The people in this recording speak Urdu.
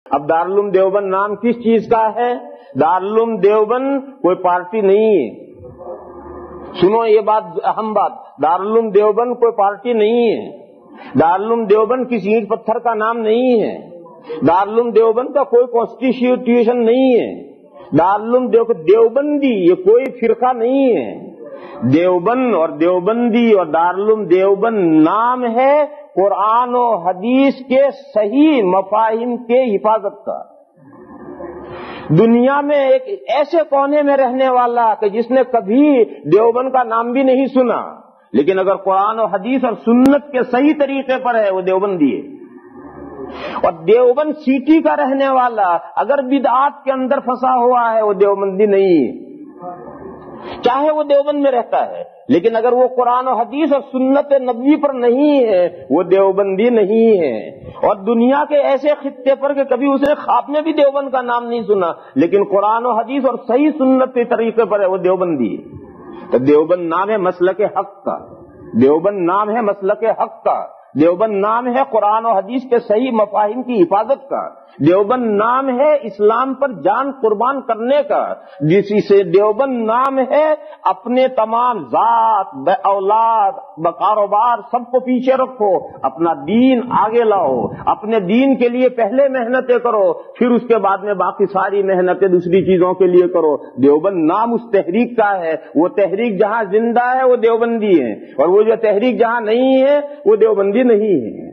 اب دارالعلوم دیوبند نام کس چیز کا ہے؟ دارالعلوم دیوبند کوئی پارٹی نہیں ہے، سنو یہ بات اہم بات، دارالعلوم دیوبند کوئی پارٹی نہیں ہے، دارالعلوم دیوبند کسی اینٹ پتھر کا نام نہیں ہے، دارالعلوم دیوبند کا کوئی کانسٹیٹیوشن نہیں ہے، دارالعلوم دیوبندی یہ کوئی فرقہ نہیں ہے، دیوبند اور دیوبندی اور دارالعلوم دیوبند نام ہے قرآن و حدیث کے صحیح مفاہیم کے حفاظت کا۔ دنیا میں ایک ایسے کونے میں رہنے والا کہ جس نے کبھی دیوبند کا نام بھی نہیں سنا، لیکن اگر قرآن و حدیث اور سنت کے صحیح طریقے پر ہے وہ دیوبندی ہے۔ اور دیوبند سٹی کا رہنے والا اگر بدعات کے اندر پھنسا ہوا ہے وہ دیوبندی نہیں ہے، چاہے وہ دیوبند میں رہتا ہے، لیکن اگر وہ قرآن و حدیث اور سنت نبوی پر نہیں ہے وہ دیوبندی نہیں ہے۔ اور دنیا کے ایسے خطے پر کہ کبھی اس نے خواب میں بھی دیوبند کا نام نہیں سنا، لیکن قرآن و حدیث اور صحیح سنت کے طریقے پر ہے وہ دیوبندی ہے۔ تو دیوبند نام ہے مسلک حق کا، دیوبند نام ہے مسلک حق کا، دیوبند نام ہے قرآن و حدیث کے صحیح مفاہیم کی حفاظت کا، دیوبند نام ہے اسلام پر جان قربان کرنے کا، جسی سے دیوبند نام ہے اپنے تمام ذات اولاد کاروبار سب کو پیچھے رکھو، اپنا دین آگے لاؤ، اپنے دین کے لیے پہلے محنتیں کرو، پھر اس کے بعد میں باقی ساری محنتیں دوسری چیزوں کے لیے کرو۔ دیوبند نام اس تحریک کا ہے، وہ تحریک جہاں زندہ ہے وہ دیوبندی ہے، اور وہ جو تحریک جہاں نہیں ہے وہ دیوبندی نہیں ہے۔